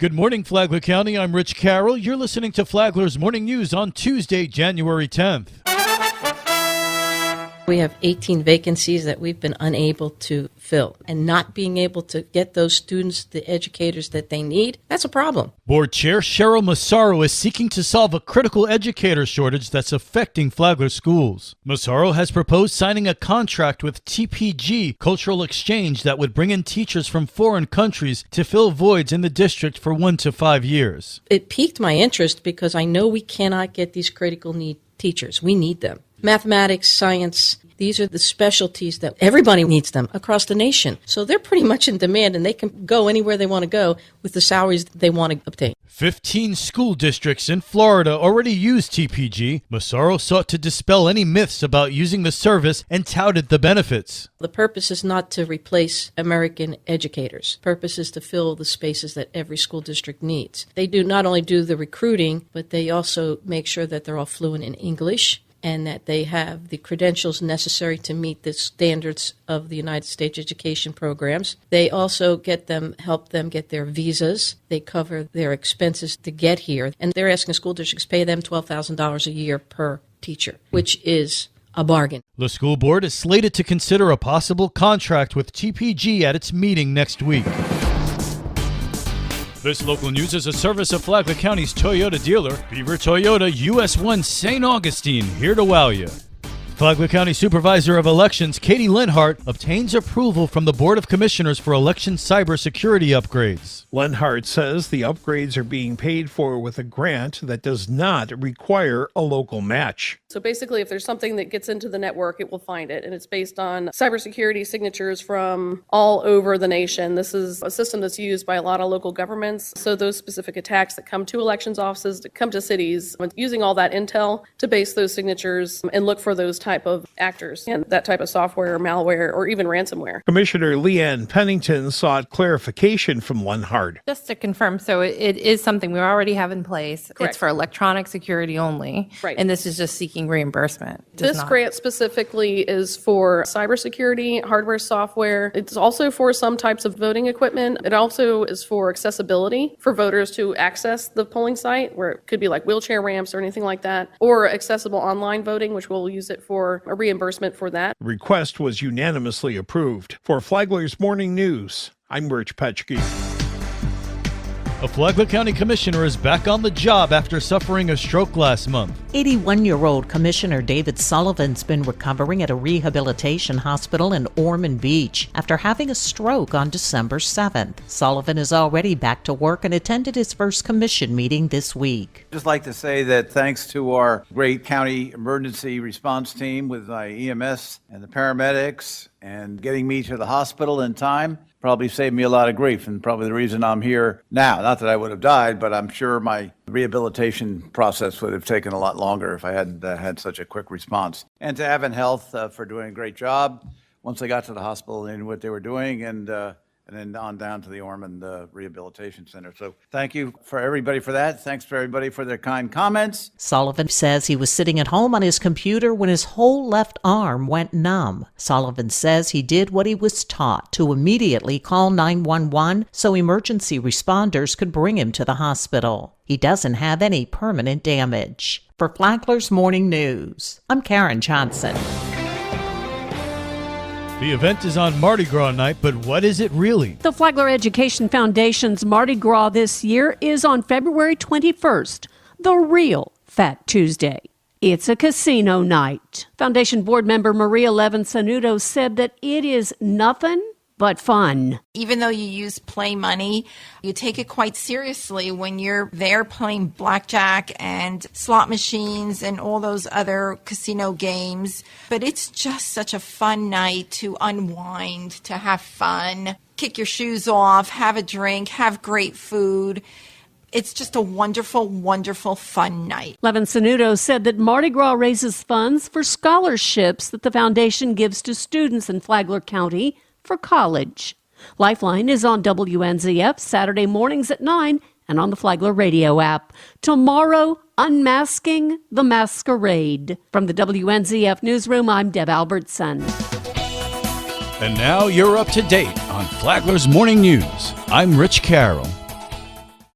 Good morning, Flagler County. I'm Rich Carroll. You're listening to Flagler's Morning News on Tuesday, January 10th. We have 18 vacancies that we've been unable to fill, and not being able to get those students the educators that they need, that's a problem. Board Chair Cheryl Massaro is seeking to solve a critical educator shortage that's affecting Flagler schools. Massaro has proposed signing a contract with TPG Cultural Exchange that would bring in teachers from foreign countries to fill voids in the district for 1 to 5 years. It piqued my interest because I know we cannot get these critical need teachers. We need them. Mathematics, science, these are the specialties that everybody needs them across the nation. So they're pretty much in demand, and they can go anywhere they want to go with the salaries they want to obtain. 15 school districts in Florida already use TPG. Massaro sought to dispel any myths about using the service and touted the benefits. The purpose is not to replace American educators. The purpose is to fill the spaces that every school district needs. They do not only do the recruiting, but they also make sure that they're all fluent in English, and that they have the credentials necessary to meet the standards of the United States education programs. They also help them get their visas. They cover their expenses to get here. And they're asking school districts to pay them $12,000 a year per teacher, which is a bargain. The school board is slated to consider a possible contract with TPG at its meeting next week. This local news is a service of Flagler County's Toyota dealer, Beaver Toyota US 1 St. Augustine, here to wow you. Flagler County Supervisor of Elections Katie Lenhart obtains approval from the Board of Commissioners for election cybersecurity upgrades. Lenhart says the upgrades are being paid for with a grant that does not require a local match. So basically, if there's something that gets into the network, it will find it. And it's based on cybersecurity signatures from all over the nation. This is a system that's used by a lot of local governments. So those specific attacks that come to elections offices, that come to cities, using all that intel to base those signatures and look for those type of actors and that type of software or malware or even ransomware. Commissioner Leanne Pennington sought clarification from Lenhart. Just to confirm, so it is something we already have in place. Correct. It's for electronic security only. Right. And this is just seeking reimbursement. This grant specifically is for cybersecurity, hardware, software. It's also for some types of voting equipment. It also is for accessibility for voters to access the polling site, where it could be like wheelchair ramps or anything like that, or accessible online voting, which we'll use it for a reimbursement for that. The request was unanimously approved. For Flagler's Morning News, I'm Rich Petchke. A Flagler County commissioner is back on the job after suffering a stroke last month. 81-year-old Commissioner David Sullivan's been recovering at a rehabilitation hospital in Ormond Beach after having a stroke on December 7th. Sullivan is already back to work and attended his first commission meeting this week. Just like to say that thanks to our great county emergency response team with my EMS and the paramedics and getting me to the hospital in time, probably saved me a lot of grief, and probably the reason I'm here now. Not that I would have died, but I'm sure my rehabilitation process would have taken a lot longer if I hadn't had such a quick response. And to Avon Health for doing a great job. Once I got to the hospital, they knew what they were doing, and then on down to the Ormond Rehabilitation Center. So thank you for everybody for that. Thanks for everybody for their kind comments. Sullivan says he was sitting at home on his computer when his whole left arm went numb. Sullivan says he did what he was taught, to immediately call 911 so emergency responders could bring him to the hospital. He doesn't have any permanent damage. For Flagler's Morning News, I'm Karen Johnson. The event is on Mardi Gras night, but what is it really? The Flagler Education Foundation's Mardi Gras this year is on February 21st, the real Fat Tuesday. It's a casino night. Foundation board member Maria Levin-Sanudo said that it is nothing but fun. Even though you use play money, you take it quite seriously when you're there playing blackjack and slot machines and all those other casino games. But it's just such a fun night to unwind, to have fun, kick your shoes off, have a drink, have great food. It's just a wonderful, wonderful, fun night. Levin-Sanudo said that Mardi Gras raises funds for scholarships that the foundation gives to students in Flagler County for college. Lifeline is on WNZF Saturday mornings at 9 and on the Flagler radio app. Tomorrow, Unmasking the Masquerade. From the WNZF newsroom, I'm Deb Albertson. And now you're up to date on Flagler's Morning News. I'm Rich Carroll.